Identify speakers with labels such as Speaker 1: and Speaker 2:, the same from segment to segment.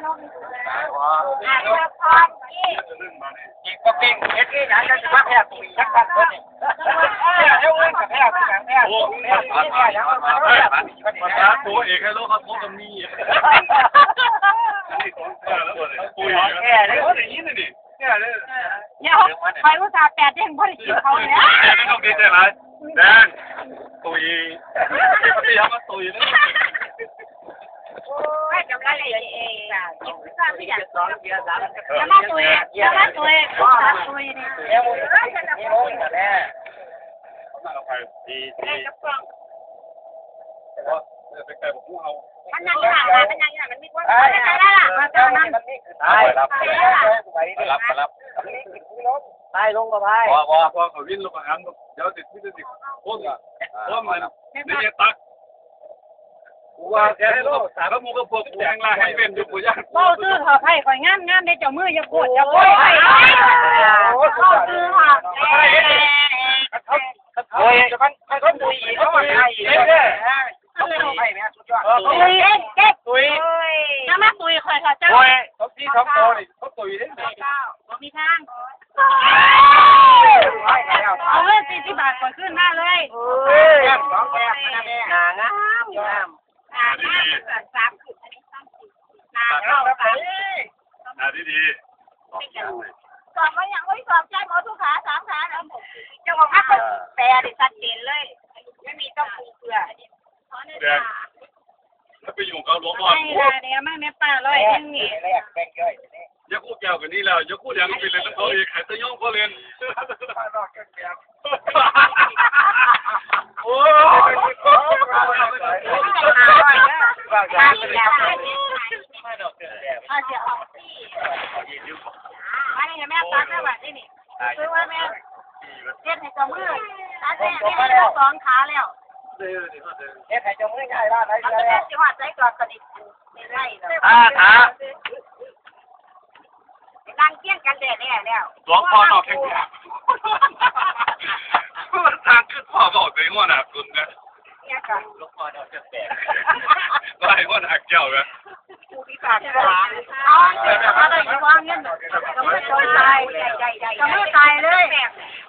Speaker 1: ลงอ่านละครนี่อีกก็ปิ้งเฮ็ดนี่อย่างจะมาแพ้ปุ๋ยชักกันคนนี่เจ้าเงินกับแพ้เป็นอย่างแพ้โอ้แพ้อย่างมาภาษาตัวเอกให้รู้ครับพวกมันมีปุ๋ยแพ้เลยเขาได้ยินเลยดิเนี่ยคอยอุตส่าห์8เด้งพอได้กินเขาเนี่ยไม่ต้องกินได้ไรแดงตุยพี่ทำมาตุยนะไม่จำได้เลยเองกินข้าวไม่อยากสอนเกียร์สามอย่ามาตุยอย่ามาตุยตุยนี่เดี๋ยวแม่มันยังอยู่หลังมันยังอยู่หลังมันมีคนมันยังได้ล่ะมันจะนั่งรับไปลงกับไปพอเขาวิ่งลงมาอันเดี๋ยวติดพ่นมันนี่ตักว่าแกโลกสารมูก็พวกแดงลาให้เป็นอยู่ปุยยันเข้าซื้อหอบให้ข่อยงามในเจ้ามืออย่าปวดอย่าปวดเข้าซื้อหอบโอ้ยจะมันให้เขาตุยอีกเขาให้อีกเลยตุยเก๊กตุยน้ำมาตุยข่อยค่ะเจ้าโอ้ยเขาตีเขาโตนี่เขาตุยได้ไหมบ่มีทางเอาเลย40 บาทก่อนขึ้นมาเลย2แบบนะแม่งาม3ขึ้นอันนี้3ดีสอบมาอย่างไม่สอบใจหมอทุกขา3 ขาแล้วจะบอกว่าแปรดิชัดเจนเลยไม่มีต้องปูเกลือถ้าไปอยู่กับหลวงพ่อเดี๋ยวไม่ป้าเลยนี่ยกคู่แก้วกันนี่แล้วยกคู่แดงก็เป็นเลยแล้วเขาเองขายตะย่องเขาเรียนโอ้ยแม่ตัดได้แบบนี้คือว่าแม่เฮ็ดให้เจ้ามือตัดแม่ไม่ได้2 ขาแล้วเฮ็ดให้เจ้ามือง่ายได้ไหมเอาแต่สิว่าใจก่อนสนิทง่ายขานั่งเกี้ยงกันแดดแล้วหลวงพ่อนอกแข็งทางขึ้นพ่อบอกใจว่าหนักคุณนะหลวงพ่อนอกแข็งไล่ว่าหนักเจ้าเลยผู้พิการเอามาได้ยังวางเงินจะไม่ตายจะไม่ตายเลย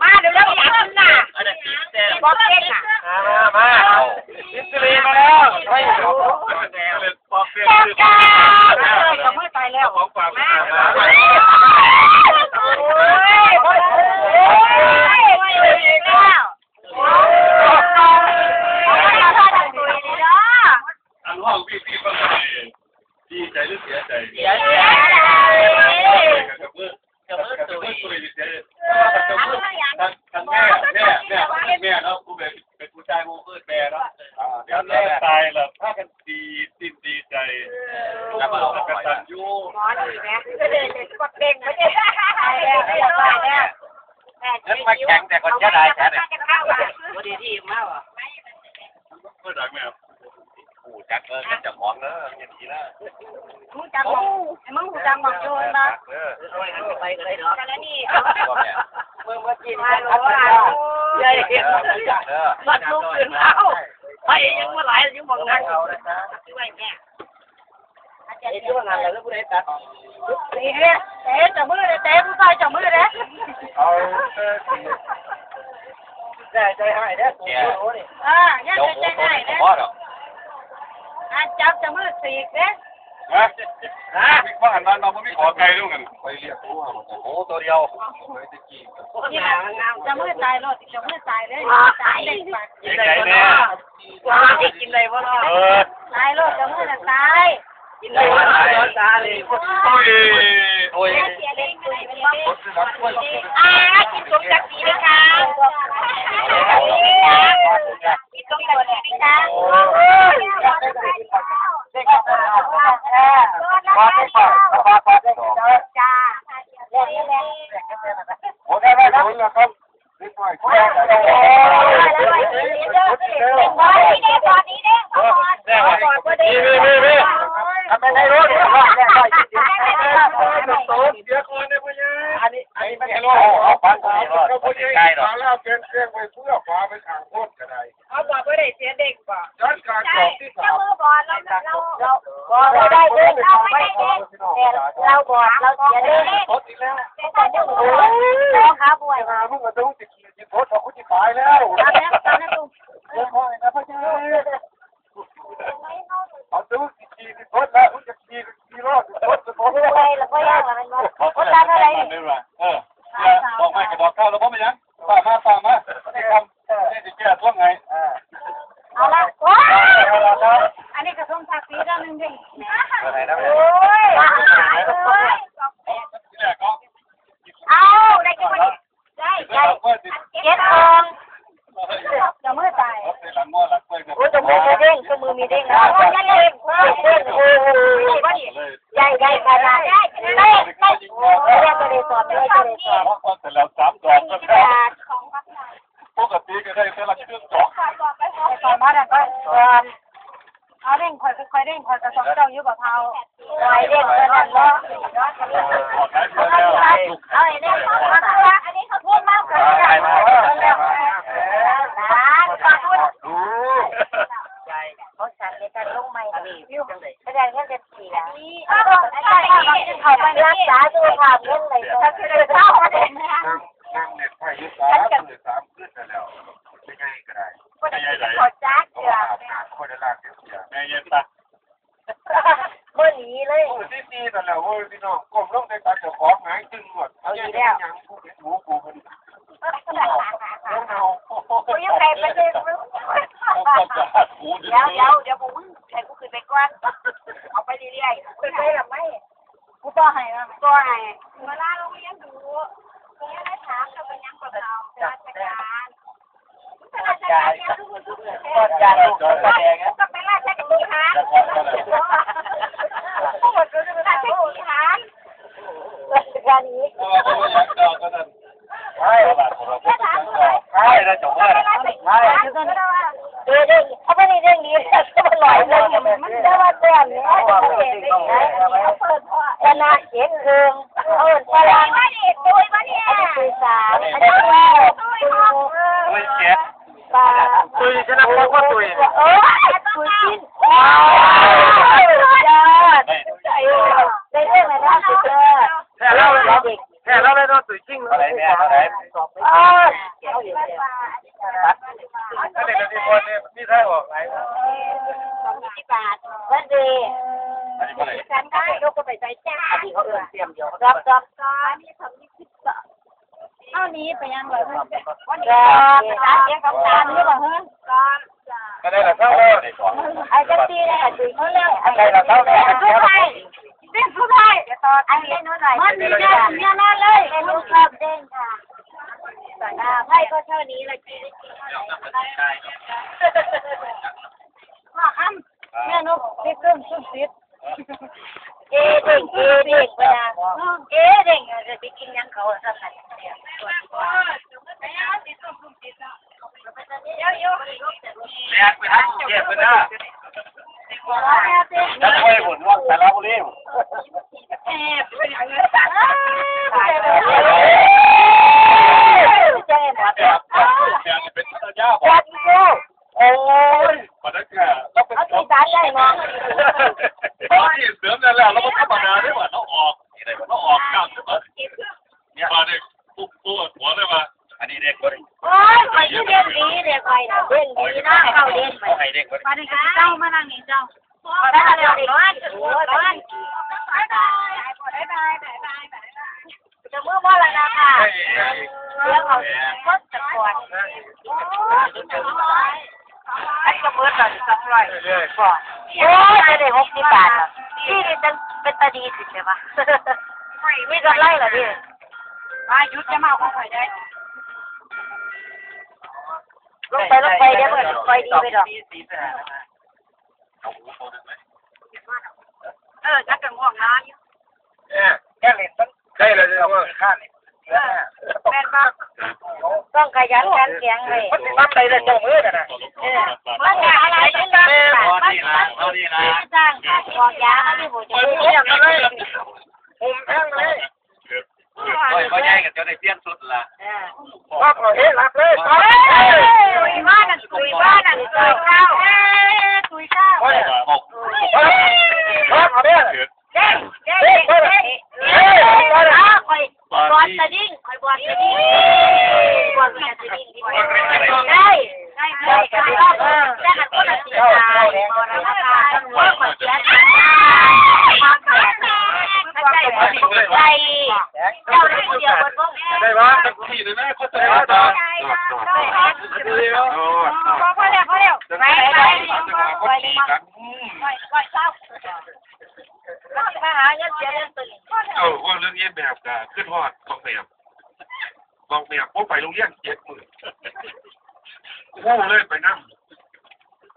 Speaker 1: มาเดี๋ยวเราเพิ่มน่ะบอกเองอ่ะมาอิสรีมาแล้วไม่รู้บอกเองจะไม่ตายแล้วของฝากมาอันห้องพี่ก็ดีใจหรือเสียใจเสียใจกับมือตุยเสียทั้งแม่เนาะกูเป็นผู้ชายมูมืดแม่เนาะเดี๋ยวแม่ตายแล้วถ้ากันดีใจแล้วมาเอากระตันยูหมอดีไหมกดเด้งไม่ได้แล้วมาแข่งแต่คนจะได้แค่ไหนวันดีที่มากอ่ะก็ได้ไหมครับหูจักเลยจับหอมเนอะอย่างนี้นะหูจักบอกมึงหูจักบอกโจรนะไปกันเลยเนาะแล้วนี่มึงมากินให้รู้ว่าใหญ่เห็นมันลุกขึ้นเอาไปยังมาหลายยังมองนั่งเอาเลยนะช่วยแม่อาจารย์ช่วยงานแล้วผู้ใดตัดนี่เตะจับมือเลยเตะผู้ชายจับมือเลยเอาใจให้เด้อตัวนี่เนี่ยใจให้เด้อจับจะมือสีกเด้ว่าหันมาเราไม่ขอไกลด้วยกันไปเรียกโอ้ตัวเดียวนี่จะมือตายรถจะมือตายเลยตายเลยกินอะไรวะเนาะกินอะไรวะเนาะตายรถจะมือตายกินอะไรวะตายเลยโอ้ยกินสมศักดิ์ศรีเลยค่ะกินสมศักดิ์ศรีเลยค่ะมาได้ป่ะมาได้จ้าโอ้ได้แล้วครับนี่หน่อยแค่ไหนทำไมได้รถอันนี้ไม่ใช่รถเอาฟังเขาพูดยังไงแล้วเป็นเครื่องไปเพื่อฟ้าไปทางโคตรกันได
Speaker 2: เขาบอกว่าได้เสียเด็กป่ะ
Speaker 3: ย้อนการสอบที่สาม
Speaker 2: เราบอกได้เด็กเราไม่ได้เด็กเราบอกเราเสียเด็ก
Speaker 3: รถอีกแล้ว
Speaker 2: เราขาป่วย
Speaker 3: มาพวกมันต้องจะขี่จะโพสเขาจะขายแล้ว
Speaker 2: ตามนี้ตามนี้ตุ้ม
Speaker 3: เรื่องห้อยนะพ่อเจ้าเอาตู้ขี่จะโพสแล้วจะขี่รอดจะโพสจะโพส
Speaker 2: อะไรแล้วก็ยากมันว่าคนตามอะไร
Speaker 3: บอกไม่กระบอกข้าวแล้วพ่อไม่ยังป่ามานี่ทำนี่จะแก้ท่วงไง
Speaker 2: เอาละว้าอันนี้กระทงภาษีด้านนึงดิ
Speaker 3: อะไรนะ
Speaker 2: โอ้ยเอาได้กี่วันได้เจ็ดองจะมือตายโอ้จะมือมีเด้งจะมือมีเด้งนะโอ้ยเด้งโอ้ยใหญ่ใหญ่ขนาดได้ได้ได้โอ้ยจะได้สอบได้จะได้สอบ
Speaker 3: เสร็จแล้ว3 ดอกปกติก็ได้แต่ละเครื่องจอก
Speaker 2: สอบมาแล้วก็เอาเด้งคอยเด้งคอยกระสอบเจ้าอยู่กับเท้าคอยเด้งเท่านั้นเนาะเอาเด้งมาตัวอันนี้เขาพูดมากเลยขอบคุณเขาสั่งในการลงใหม่แสดงว่าจะเสียเขาไปรักษาสุขภาพเรื่องอะไรก็คือเท่าเด็กนะ
Speaker 3: นั่งเน็ตไทย3ขึ้นแล้วไม่ง่ายก็ได้
Speaker 2: ขอจ้าเสือ
Speaker 3: คนละลากเดียวแม่เย็นตา
Speaker 2: เมื่อนี้เลย
Speaker 3: โอ้ที่นี่แต่แล้วโอ้ยพี่น้องก้มลงในตาเจ้าของหายจึงหมดเอาอย่างยังกูเป็นหมูกูเป็นแล้วเนา
Speaker 2: กูยังไงไปเลยเดี๋ยวผมให้กูขึ้นไปก่อนเอาไปเรื่อยๆขึ้นไปหรือไม่กูก็ให้นะก็ให้เวลาเราเลี้ยงดูกูยังได้ถามเราเป็นยังกับเราราชการราชการเนี่ยทุกคนก็เป็นราชการฮะพวกมันก็เป็นราชการราชการนี้ใช่แล้วจบแล้วใช่เด้งเขาไม่ได้เด้งดีเขาไม่ลอยเลยมันได้ว่าแต้มเนี่ยชนะเจ็ดเคืองพลังตัวมาเนี่ยตัวสามอันนี้ตัวเจ็ดปลาตัวชนะคนก็ตัวตัวชิ้นยอดได้เรื่องอะไรนะสุดยอดแค่เล่าเลยเด็กแค่เล่าเลยเนาะตัวจริงอะไรเนี่ยอะไร
Speaker 3: ถ้าเด็กที่คนเนี่ยมีท่าออกไหน
Speaker 2: 20 บาทวันดีฉันได้ยกไปใส่จ้าที่เขาเตรียมเดียวรับนี่ทำ20 บาทเท่านี้ไปยังเลยวันนี้ร้านเลี้ยงกับจานนี่ป่ะเฮ้ย
Speaker 3: ก็ได้ละเท่าเลย
Speaker 2: ไอ้เจ้าตีเนี่ยตีเขาเรียกอะไรละเท่าเลยสุดท้ายเด้งสุดท้ายเดี๋ยวต่ออันนี้นู้นหน่อยมันมีเด้งเนี่ยนั่นเลยเป็นลูกชอบเด้งค่ะไพ่ก็เท่านี้เลยว่าคำแม่นกติดเครื่องชุ่มติดเด้งเด้งเวลาเด้งจะไปกินยังเขาสักหน่อย
Speaker 3: แยกไปทั้งเก็บไปนะจะไปผลว่าแต่ละบุรีเป็นทัศยาบอกโอ้ยปัจจัยเราเป็นของที่เสริมนั่นแหละเราก็ธรรมดาได้ว่าเราออกอะไรว่าเราออกกล้ามใช่ไหมเนี่ยมาเด็กปุ๊บตัวหัวเลยมาอันนี้เด็กคน
Speaker 2: โอ้ยไปที่เรียนดีเด็กไปนะเรียนดีนะเข้าเรียนไป
Speaker 3: ให้เด็กคน
Speaker 2: มาดิเจ้ามานั่งนี่เจ้าได้แล้วเด็กร้อนจะมือว่าอะไรนะค่ะเรื่องของรถจะปวดไอ้กระเบื้องแบบ200
Speaker 3: เรื่อยๆก็
Speaker 2: โอ้ยได้60 บาทที่นี่เป็นตาดีสิใช่ปะไม่กำไรเหรอพี่มายุดจะมาเอาไปได้ลงไปเดี๋ยวมันไปดีไปดอกจักกังวลนะ
Speaker 3: แค่เล่นต้องได้เลยว่าค่านี่
Speaker 2: แม่นบ้างต้องขยันกันแข็งเลย
Speaker 3: มันทำไปได้จงเลยนะ
Speaker 2: มันอะไรเป็นบ้างจ้างบอกยาที่ผมจะ
Speaker 3: เลี้ยงเลยผมแพงเลย
Speaker 1: ว่าใหญ่กันจะได้เปลี่ยนสุดละ
Speaker 3: ก็ขอเห็นหลับเลย
Speaker 2: คุยบ้านนั่น บอลจะดิ้งบอลจะดิ้งได้แต่ก็จะตีตายบอลราคาทั้งหมดมันจะความแข็งใจใจเจ้าได้เดียวบนพวก
Speaker 3: ได้ว่าสักทีนึงนะเขาจะได้ว่าตา
Speaker 2: พอแล้วไปเศร้ามาหาเงินเสียเงินตื่น
Speaker 3: ว่าเรื่องเย็นแบบกันขึ้นฮอดกองแบบพวกไปโรงเรียน70,000กู้เลยไปนั่ง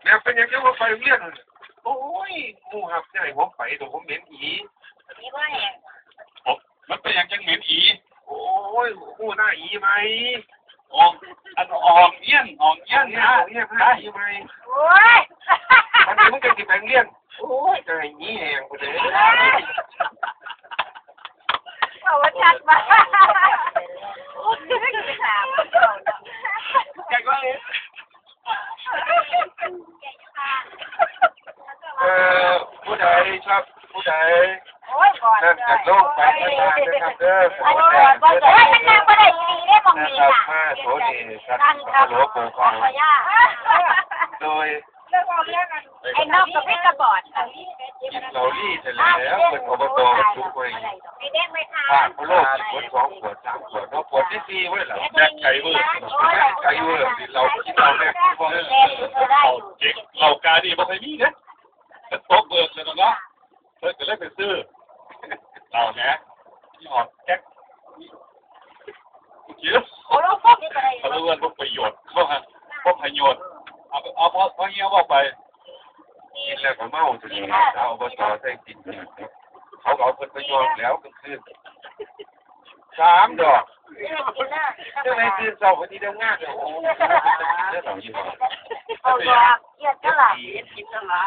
Speaker 3: แม่เป็นยังไงว่าไปโรงเรียนโอ้ยงูครับใช่ผมไปตัวผมเหม็นอีมันเป็นยังเหม็นอีโอ้ยงูหน้าอีไหมออกเอี้ยนนะอีไหม
Speaker 2: โอ้ย
Speaker 3: มันมึงจะกินไปโรงเรียนโอ้ยจะอย่างนี้เองกูเลย
Speaker 2: เอาว่าชัดมา
Speaker 3: แกก็เลยผู้ใดครับผู้ใดนั่นจัดโลกไปนะครับเด้อ
Speaker 2: นั่งก็ได้ดีได้บางทีน่ะ
Speaker 3: มาโสดีครับหลวงปู่ของโดย
Speaker 2: ไอ้นอกกับพี่กระบอด
Speaker 3: เราลี่เสร็จแล้วเป็นอบตบรรทุกไปผ่านโลกขวด2 ขวด 3 ขวดเราขวดที่4ไว้เหรอแจกไก่เวอร์เราคิดเราเนี่ยเจ๊กเรากาดีบ่เคยมีเนี่ยแต่โต๊ะเบิกเลยเนาะเบิกจะได้ไปซื้อเราเนี่ยที่ออกแก๊กเยอะเขาเรื่องพวกประโยชน์เขาฮะพวกประโยชน์เอาพอเงี้ยว่าไปกินแล้วก็เมาจนเอาอบตใส่กินเขาเอาผลประโยชน์แล้วก็คือ3 ดอกเรื่องไหนตื่นเช้าวันนี้เดี๋ยวงานโอ้ยเรื่องเหล่านี้
Speaker 2: เอาดอกเยี่ยมเท่าไหร่กินเท่าไหร่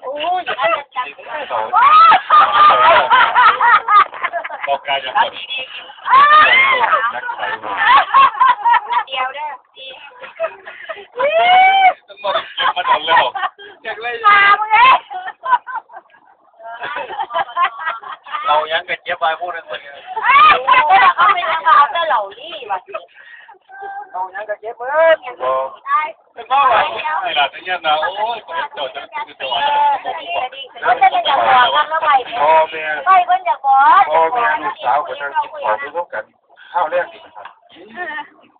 Speaker 2: โอ้ยอันนี้จัง
Speaker 3: บอกการจะกดนักไข่มา
Speaker 2: เดียวเด้อ
Speaker 3: ต้องมาเก็บมาโดนแล้วแจกเลยเรายังกันเจ็บไปพูดนึงคนนี้
Speaker 2: เขาไม่ได้เอาแต่เหล่านี้ว่ะ
Speaker 3: เรายังกันเจ็บเบิ้ลเป็นพ่อว่ะนี่แหละที่ยันนะโอ้ยคนเจ้าจะคือตัว
Speaker 2: เขาจะได้อย่างบอกกันแล้วไปไปเพิ่นอยากบอก
Speaker 3: พ่อแม่ลูกสาวคนนั้นกินของร่วมกันข้าวแรกนี่นะครับ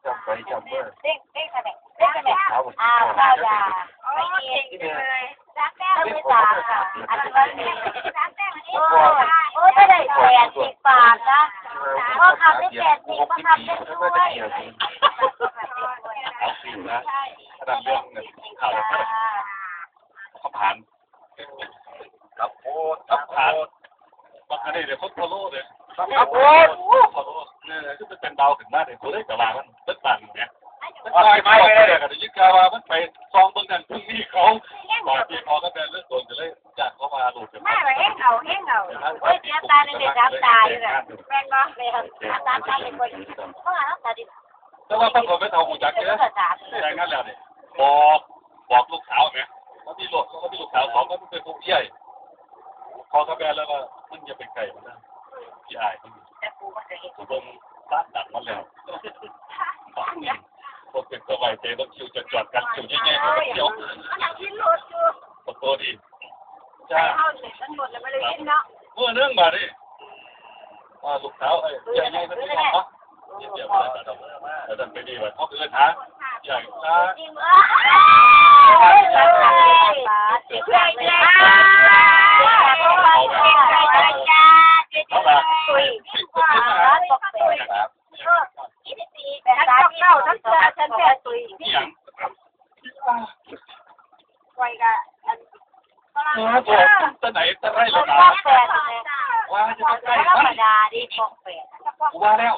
Speaker 3: จำไปจำเมื่อ
Speaker 2: เด็กอะไรข้าวยาไม่กินเลยรักแก้วไม่ตาค่ะอันนี้โอ้ยได้80 บาทนะพอคำได้80พอคำได้ด้วย
Speaker 3: นะดันเรื่องเงินข่าวเขาผ่านกับโอ้กับผ่านบางครั้งเดี๋ยวเขาทะลุเลยครับโอ้ทะลุเนี่ยที่เป็นดาวถึงหน้าเดี๋ยวเขาได้กระบามันเลิกตันเนี่ยมันตายไม่เลยกันยิ่งกระบามันไปซองเบื้องนั้นพึ่งนี่เขาก่อนที่เขาก็เป็นเรื่องโดนจะเลยจากเขามาหลุดกัน
Speaker 2: มาเอ็งเอาโอ้ยเสียตาในเด็กรับตาอยู่เลยแม่นบ่เลยครับตาเป็นคนเพราะว่าตาดิ
Speaker 3: แต่ว่าต้องคนไปทำหูจักเยอะที่ไหนงั้นแล้วเนี่ยบอกลูกสาวไหมเขาที่ลูกสาว2ก็เป็นผู้ใหญ่พอกระแบแล้วก็มันจะเป็นไก่มันนะพี่อายผมต้องตัดดักมันแล้วพวกเป็นสบายใจต้องคิวจอดกันคิวง่ายๆก็เที่ยวประตูดีจ้าเมื่อเรื่องมาดิว่าลูกสาวใหญ่ๆนั่นเองเนาะเดี๋ยวแล้วดันไปดีว่าเขาคือท้าใหญ่ท้าตะไหนตะไรแล้วนะว่าจะไปใกล้ธรรมดาดิปอกเป็ดว่าแล้ว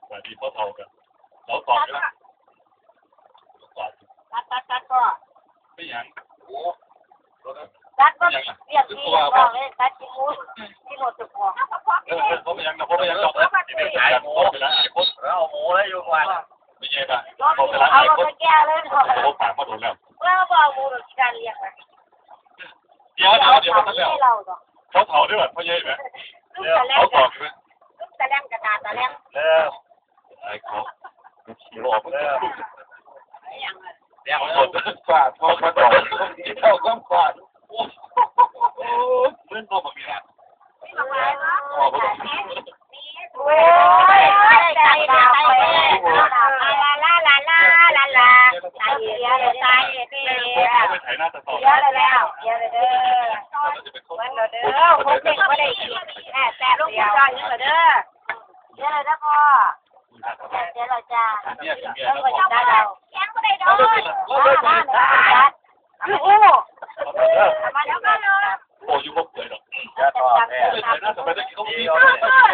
Speaker 3: แต่ดีเพราะเท่ากันเราตอบแล้ว
Speaker 2: ตัดก็
Speaker 3: ไม่ยังโอ้
Speaker 2: ตัดก็เรียกที่บอกเลยตัดที่มูที่หมดจุกหัว
Speaker 3: เขาไม่ยังตอบที่ไม่ใช่โอ้ไปแล้วไอ้คนเอาหมูแล้วอยู่วันไม่ใช่ป่ะเขาไปแล้วไอ้คน
Speaker 2: แก้เลย
Speaker 3: เขาปากมาโดนแล้ว
Speaker 2: ว่าบอกหมูหรือการเลี้ยงเ
Speaker 3: ดี๋ยวมาแล้วท เผาด้วยพ่อใหญ่ไหมเขาตอกไหม
Speaker 2: ตะแลมกระดาษตะแลม
Speaker 1: แล้ว
Speaker 3: ไอ้เขาหลอกแล้ว
Speaker 1: เดี๋ยว
Speaker 3: หมดฝาดพอมาต่อที่เท่าก็ฝาดโอ้เมื่อตัวแบบนี้นะพอมาต่อ
Speaker 2: โอ้ยใจดาวไปลาลาลาลาลาลาตายเยอะเลยตายเยอะเลย
Speaker 3: เขาไปถ่ายหน้าตะต่อ
Speaker 2: เยอะเลยแล้วเยอะเลยเด้อ
Speaker 3: จะเป็นคน
Speaker 2: วันเด้อผมเด็กไม่ได้กินแซ่บลูกจอยเยอะเด้อเยอะเลยนะพ่อเยอะเลยจ้า
Speaker 3: เนี่ยเป็นเมีย
Speaker 2: แล้ว
Speaker 3: แล้ว
Speaker 2: ก็
Speaker 3: บอก
Speaker 2: ได้เราแกงก็ได้ด้วยโอ้มาแล้วก็เลย
Speaker 3: โอ้ยพวกเกิดหรอก
Speaker 1: จะต่อแม่
Speaker 3: ถ่ายหน้าสมัยตะกี้เขามี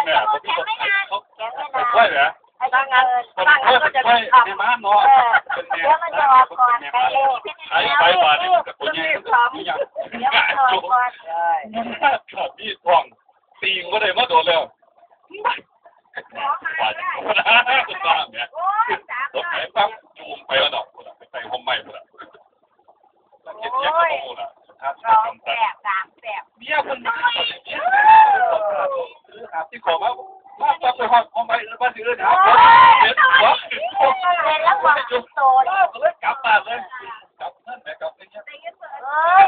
Speaker 3: แม่ผมมีคนเขา
Speaker 2: แกงไม่นาน
Speaker 3: ไหวเหรอ
Speaker 2: ถ้างั้น
Speaker 3: ผมก็จะเป็นในม้าเนาะเป็นแม่
Speaker 2: เดี๋ยวมันจะออกก่อนไปเร็ว
Speaker 3: ไอ้ไปบาดกับคนนี้มีอย่าง
Speaker 2: เดี๋ยวมันจะออกก่อน
Speaker 3: กับพี่ทองตีงก็ได้มาโดนแล้วบาดสุดท้ายเนี่ยรถไฟปั๊บจูงไปแล้วดอกไปห้องใหม่หมดละเจ็บเจ็บก็โมละครับ
Speaker 2: สองแสบสามแสบ
Speaker 3: เมียคนนี้ครับที่ขอมาปั๊บไปห้องใหม่มาถือเลยครับเด็ดหัว
Speaker 2: เป็นแล้วหวังโต
Speaker 3: เลยกลับบ้านเลยกลับนั่นแหละกลับนี่
Speaker 2: เอ้ย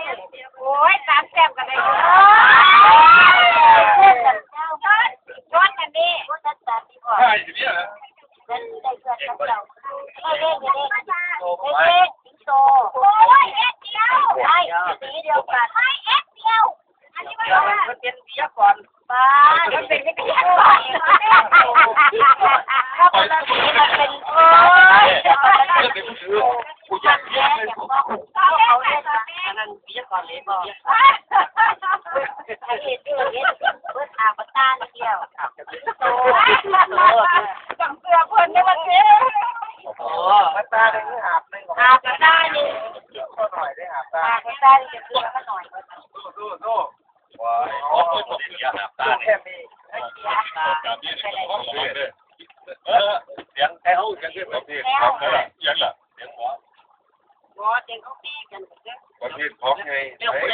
Speaker 2: โอ้ยสามแสบกันเลยชวนกันดิชวนกันแบบนี้ก่อน
Speaker 3: ใช่ทีนี้นะ
Speaker 2: ได้เพื่อนกับเราไม่เล่นไม่เล่นไม่เล่นสิงโตโอ้ยเอ็ดเดียวไม่สีเดียวกันไม่เอ็ดเดียวอันนี้มันเป็นเสียก่อนบ้ามันเป็นเสียก่อนถ้าคนละสีมันเป็นโอ้ย
Speaker 3: กูอยากเลี้ยงเลย
Speaker 2: เขาเล่นอันนั้นเสียก่อนเลยบอกไอ้เอ็ดเดียวเอ็ดเพื่ออาบตาเดียวโตจังเสือเพื่อนได้มาเจ๊
Speaker 1: โอ้มาตาได้คือหาบนึง
Speaker 2: อาบตาหนึ่ง
Speaker 1: ก็หน่อยได้หาบตา
Speaker 2: อาบตาจะเสือก็หน่อย
Speaker 1: สู้ว้ายโอ้ยผมอยากหาบตาแค่มี
Speaker 3: การนี้ต้องเลี้ยงเลย
Speaker 1: เสียงแค่เขากันด้วยแบบนี้
Speaker 3: ครับยังล่ะ
Speaker 1: เสียงหัว
Speaker 2: รอเด็กเขาตีกัน
Speaker 1: ประเภทของไงยกเป็น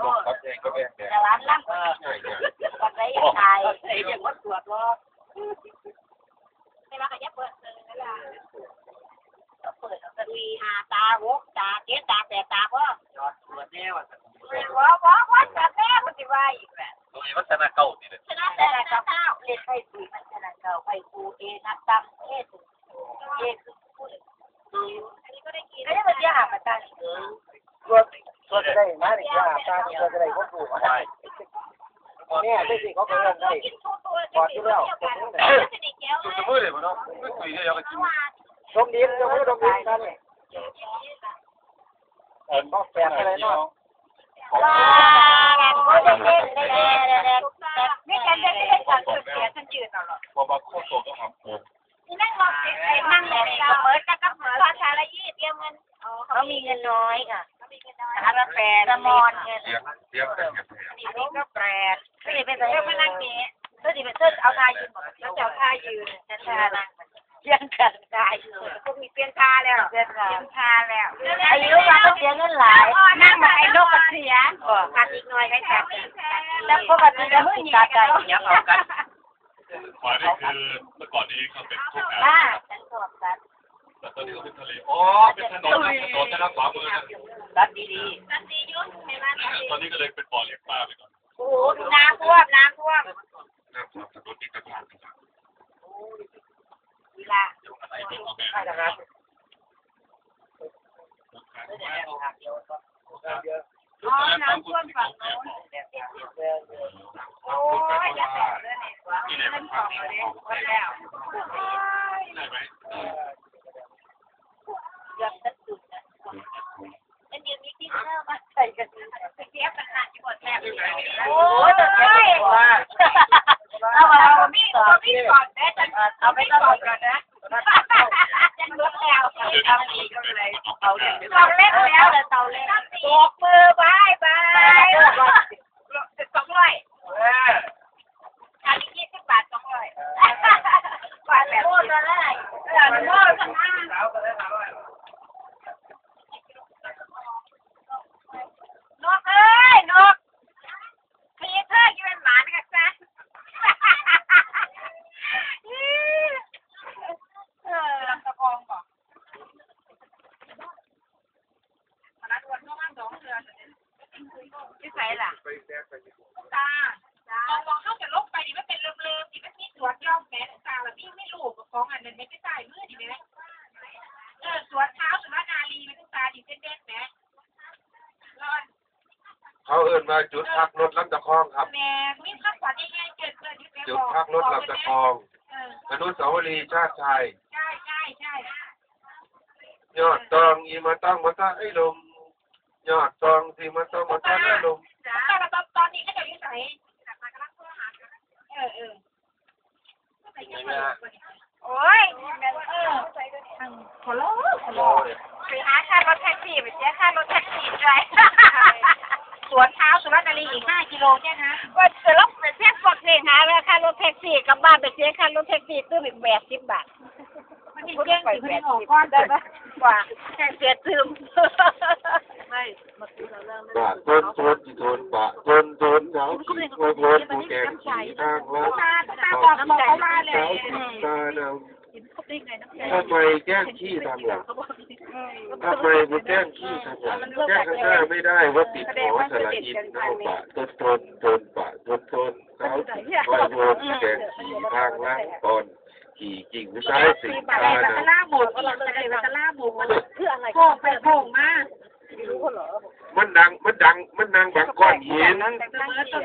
Speaker 1: ลงครับเองก็เป็น
Speaker 2: แต่ร้านล่างก็
Speaker 1: ใช่ใช่
Speaker 2: วันไหนยังตายไอ้ยังวัดตรวจรอไม่ว่าขยับเปิดเลยนะล่ะเปิดตะวีหาตาหกตาเจ็ดตาแปดตาพ่อ
Speaker 1: จอดตรวจแน่ว่า
Speaker 2: ว่าตาแม่มันจะว่าอีกแหละ
Speaker 1: ตรงนี้วัฒนเก่านี่เลย
Speaker 2: ชนะแต่ละเก้าเล่นไปสีมันชนะเก้าไปกูเอนักตั้มเอสุเอคือพูดอันนี้ก็ได้กินไม่ได้มาเที่ยวหาประจานเออ
Speaker 1: ตัวจะได้มาเนี่ยหาบตาตัวจะได้ก็ถูกมาเนี่ยได้สิเขาก็เริ่มได้ก่อนที่แล้วจุดมือเลยมั้งเนาะไม่คุยได้ยังไงกินดมดินดมมือดมดินกันเนี่ย
Speaker 3: ต้องแปลอะไรเนาะ
Speaker 2: ว้าก็จะเล่นได้ไม่กันจะได้สั่งสุดเสียฉันจืดเอาหรอ
Speaker 3: พอบางข้อโตต้องทำผม
Speaker 2: นี่นั่งรอนั่งเลยเมิร์ดกับเมิร์ดตอนชาละยี่เตรียมเงินเขามีเงินน้อยค่ะอันละแปดสมอนเงิน
Speaker 3: เลี้ยงเป็นแบบนี้
Speaker 2: อันนี้ก็แปดก็จะเป็นเรื่องมานั่งนี้ก็จะเป็นเสื้อเอาทายืนหมดแล้วจะเอาทายืนฉันทานั่งเปลี่ยนกันทายืนก็มีเปลี่ยนทาแล้วเปลี่ยนทาแล้วอายุมันก็เสียเงินหลายนั่งมาไอ้นกกระเสียขาดอีกหน่อยได้จัดแล้วปกติแล้วติดตาใจยังเอากัน
Speaker 3: มานี่คือเมื่อก่อนนี้เขาเป็นทุ่งนา
Speaker 2: ฉันสอบกัน
Speaker 3: แต่ตอนนี้เขาเป็นทะเลอ๋อเป็นถนนนะครับขวามือนะ
Speaker 2: รัดดีๆรัดดียุ่งไม่มา
Speaker 3: ตอนนี้ก็เลยเป็นบ่อเลี้ยงปลาไปก่อน
Speaker 2: โอ้โหน้ำท่วม
Speaker 3: น้ำท่วมถนนนี้กระทุ้ง
Speaker 2: เวลา
Speaker 3: อะไรเป็นโอเค
Speaker 2: อ๋อน้ำท่วมฝั่งโน้นโอ้ยอย่าแตะเลยเนี่ยว่าเล่นของเลยวันแล้ว
Speaker 3: ได้ไหม
Speaker 2: เกือบจะสุดนะเป็นเดี๋ยวนี้ที่เริ่มมาใส่กันเสียปัญหาที่หมดแม่โอ้ยเอามีก่อนได้จันเอาไปก่อนนะจันลดแล้วทำดีก็เลยเตาเล่นแล้วแต่เตาเล่นตบมือบายบาย200อันนี้20 บาท200บาทแบบโม่ตัวแรกโม่ข้างหน้านกเอ้ยนก ล่ะตาลองเข้าจะลบไปดิมันเป็นเริ่มๆดิมันมีสวนย่อมแม่ตาละพี่ไม่รู้กับของอันนั้นไม่ใช่มือดิแม่สวนเท้าสุนารีมันตาดิเส้นๆแม่รอด
Speaker 4: เขาเอิ้นมาจุดพักรถลำตะคองครับ
Speaker 2: แม่มีข้าวสารง่ายๆเกิดขึ้น
Speaker 4: จุดพักรถลำตะคองอนุสาวรีย์ชาติไทย
Speaker 2: ใช่
Speaker 4: ยอดตองอีมาต้องมาตาไอ้ลมยอดตองที่มาต้องมาตาไอ้ลม
Speaker 2: ตอนนี้ก็จะอยู่ไหนโอ้ยขอร้องไปหาค่ารถแท็กซี่ไปเสียค่ารถแท็กซี่ด้วยสวนเท้าสุราษฎร์ธานีอีก5 กิโลใช่ไหมว่าจะลบไปเสียพวกนี้หาแล้วค่ารถแท็กซี่กลับบ้านไปเสียค่ารถแท็กซี่ตื้ออีก80 บาทมันมีเรื่องอยู่ที่หอก้อนได้ปะกว่าแค่เสียซึมไม่มาคุยเราเรื่อง
Speaker 4: ปะทนที่ทนปะทนเขาขี่โคตรผู้แก่ขี่ทางว่า
Speaker 2: ตาบอกเขามาเลย
Speaker 4: เขาตาดำทำไมแจ้งขี้ทำหลังทำไมกูแจ้งขี้ทำหลังแจ้งข้างหน้าไม่ได้ว่าติดหอสระอินเอาปะทนปะทนเขาวายโยนแก่ขี่ทางล่างตอนขี่กิ่งซ้ายสิตาดำ
Speaker 2: ล่าหมดก็ล่าหมดคืออะไรโป่งไปโป่งมา
Speaker 4: มันดังบางก้อนหิน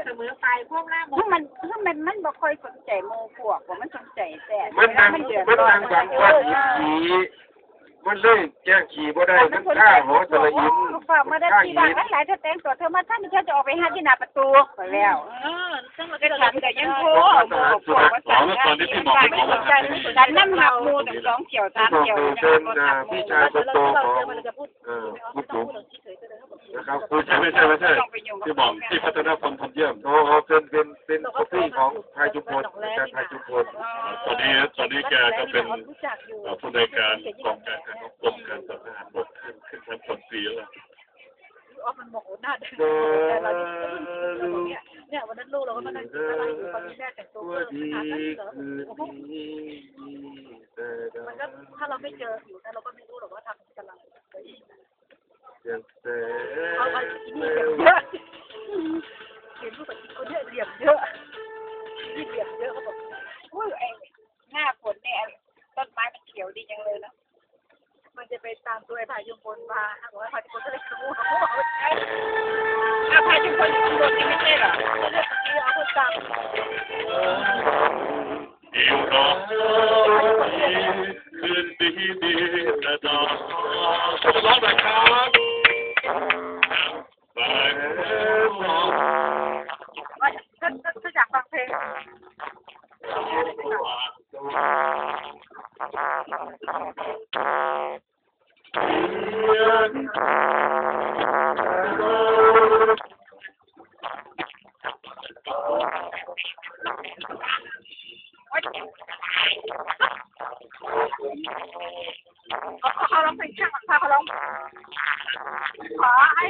Speaker 2: เสมอไปพวกล่าหมดมันบ่ค่อยสนใจโมพวกว่ามันสนใจแต่
Speaker 4: มันดังบางก้อนหินขี่มันเลยแจ้งขี่บ่ได้มันฆ่าหอสระอิน
Speaker 2: ฝากมาได้ที่บ้านหลายๆเธอแต่งตัวเธอมาท่านจะออกไปหาที่หน้าประตูไปแล้วซึ่งเราก็ทำแต่ยังโทรดันน้ำหนักมูถึง2 เที่ยว 3 เที่ยว
Speaker 4: เป็นพี่ชายคนโตของคุณจุ๋มนะครับคุณไม่ใช่ที่บอกที่พัฒนาคนคนเยี่ยมโอ้เป็นคอฟฟี่ของไทยจุฬาอาจารย์ไทยจุฬา
Speaker 3: ตอนนี้แกก็เป็นผู้ในการกองการของกรมการทหารบกขึ้นชั้นคนปีแล้ว
Speaker 2: มันบอกหน้าเด็กเนี่ยวันนั้นลูกเราก็มานั่งกินอะไรอยู่ตอนนี้แม่แต่งตัวมันก็ถ้าเราไม่เจออยู่แต่เราก็ไม่รู้หรอกว่าทำกำลังเอาไปที่นี่เยอะเห็นผู้ปฏิบัติคนเยอะเหลี่ยมเยอะที่เหลี่ยมเยอะเขาบอกอุ้ยไอ้หน้าฝนเนี่ยต้นไม้มันเขียวดีจังเลยนะมันจะไปตามตัวไอ้พายุฝนมาบอกว่าพายุฝนก็เลยขโมยพายุฝนอยู่บนนี้ไม่ใช่เหรอเรื่องนี้เอาคนตาม
Speaker 3: คืนดีกระดาษขอบคุณนะครับไป
Speaker 2: ถ้าอยากฟังเพลงเขาร้องเพลงช่างเขาร้องขอให้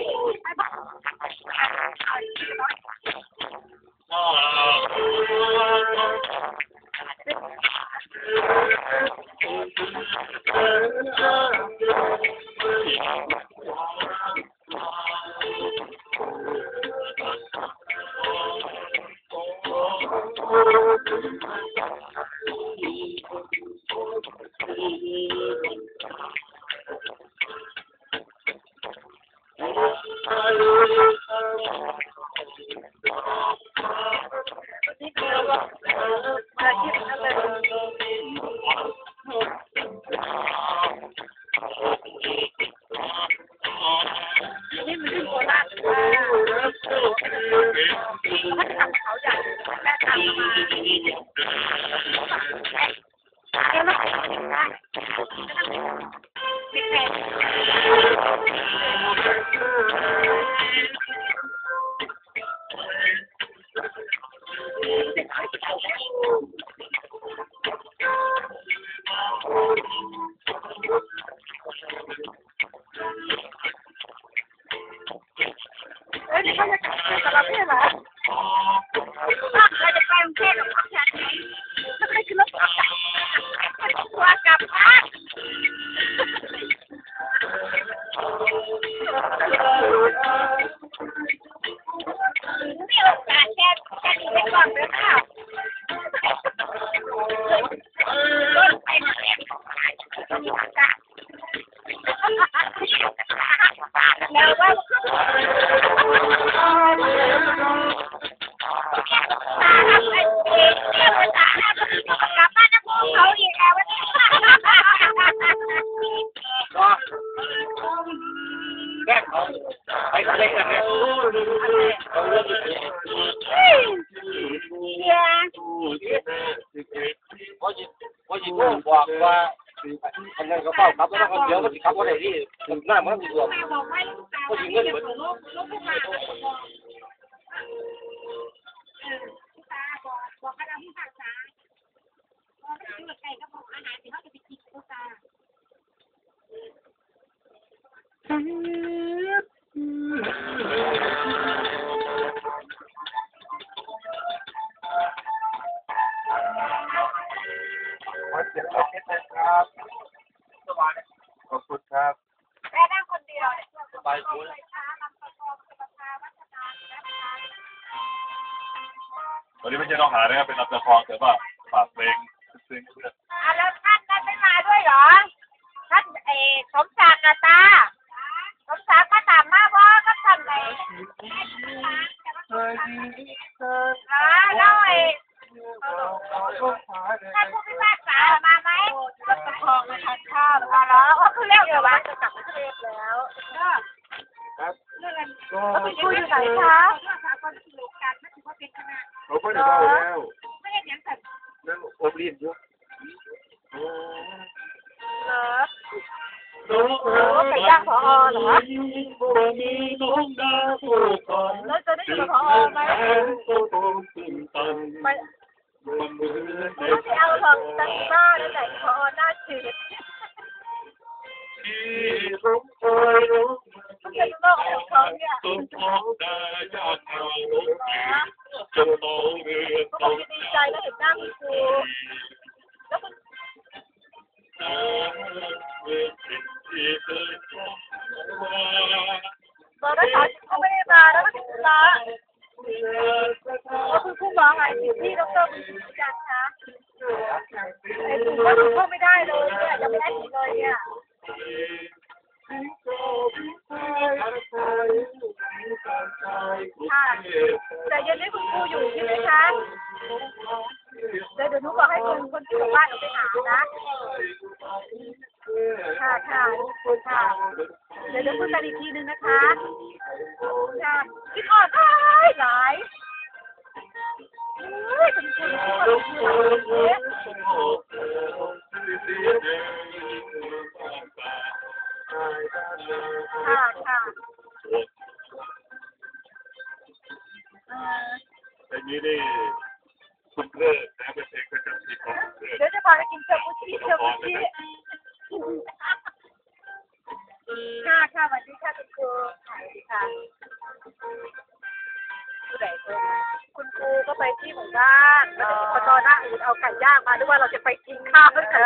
Speaker 2: แล้วว่ากลับบ้านนะพวกเขาอีกแล้ววันนี้
Speaker 1: แก้เขาไปเล่นกันเนี่ยเขาเลือกอยู่ที่ ว่ายิงบอกว่าอันนั้นก็เฝ้าครับแล้วก็เดี๋ยวก็สิครับว่าไหนที่ถึงหน้ามันสิรวมก็ยิงเงินเหมือน
Speaker 2: บอกให้เราผู้ศึกษาพอไปซื้อไก่กับอาหารที่เขาจะไปกินผู้ศึกษา
Speaker 4: ขอบคุณครับ
Speaker 2: แม่นั่งคนเดียวเนี่ย
Speaker 1: ไปคุย
Speaker 3: วันนี้ไม่ใช่น้องหานะครับเป็นรับละครแต่ว่าฝากเพลงซึ้งๆเพื่อน
Speaker 2: แล้วท่านไม่มาด้วยเหรอท่านสมศักดิ์ตาสมศักดิ์มาตามมาบ่ก็ทำไงแล้วท่านผู้พิพากษามาไหมรถประคองมาทานข้าวแล้วก็คือเรียกอยู่ว่าจะกลับประเทศแล้ว
Speaker 4: ครับก็
Speaker 2: คุยอยู่ไหนคะ
Speaker 4: เขาก็ได้เล่าแล้ว
Speaker 2: ไม่ได้เสียงสั่น
Speaker 4: นั่งอบรีดอยู่
Speaker 2: เหรอเป็นย่างพอเหรอแล้วจะได้อยู่กับพอไหมไม่เอาหรอกตั้งบ้านแล้วไหนพอหน้าจืดเขาเป็นโรคของเขาเนี่ยเขาคงจะดีใจแล้วเห็นหน้าคุณครูแล้วคุณบอกได้ค่ะเขาไม่ได้มาแล้วก็ถึงมาแล้วคุณครูบอกไงที่ดร.มีจันคะไอ้คุณว่าคุณเข้าไม่ได้เลยเนี่ยยังไม่ได้เลยเนี่ยค่ะแต่เย็นนี้คุณครูอยู่ใช่ไหมคะเดี๋ยวหนูบอกให้คนที่อยู่บ้านเอาไปหานะค่ะค่ะค่ะเดี๋ยวพูดกันอีกทีนึงนะคะค่ะคิดอ่อนหลายคุณครูค่ะค่ะ
Speaker 3: เพลงนี้นี่คุณเลิศนะเป็นเพลงประจำปีของคุณเลิศ
Speaker 2: เดี๋ยวจะพาไปกินเชอร์บุชิค่ะค่ะสวัสดีค่ะคุณครูค่ะผู้ใดคุณครูก็ไปที่หมู่บ้านพอตอนหน้าอื่นเอาไก่ย่างมาด้วยว่าเราจะไปกินข้าวด้วยกัน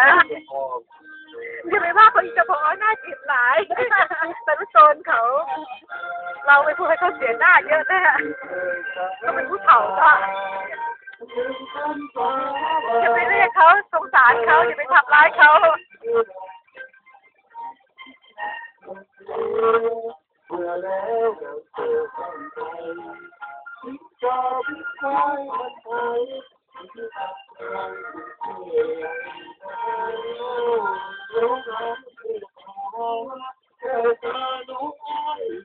Speaker 2: อย่าไปว่าเขาจะพอหน้าจิตหลายแต่รู้โซนเขาเราไปพูดให้เขาเสียหน้าเยอะแน่เขาเป็นผู้เฒ่าก็อย่าไปเรียกเขาสงสารเขาอย่าไปทำร้ายเขาเ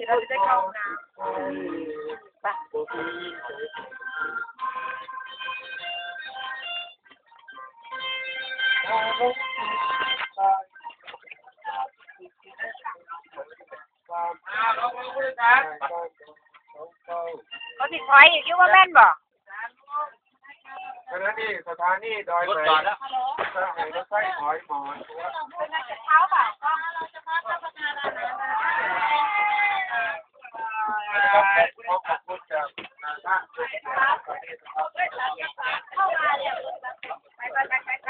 Speaker 2: ราจะได้เข้าน้ำไปเขาติดไฟอีกยุ่งว่าแม่นบ่
Speaker 4: ขณะนี้สถานีดอยไหมสถานีรถไฟหอยหมอน
Speaker 2: เช้าเปล่าก็เราจะมารับประทานอาหาร
Speaker 4: ขอบคุณจากท่าน
Speaker 2: เข้ามาเลยไป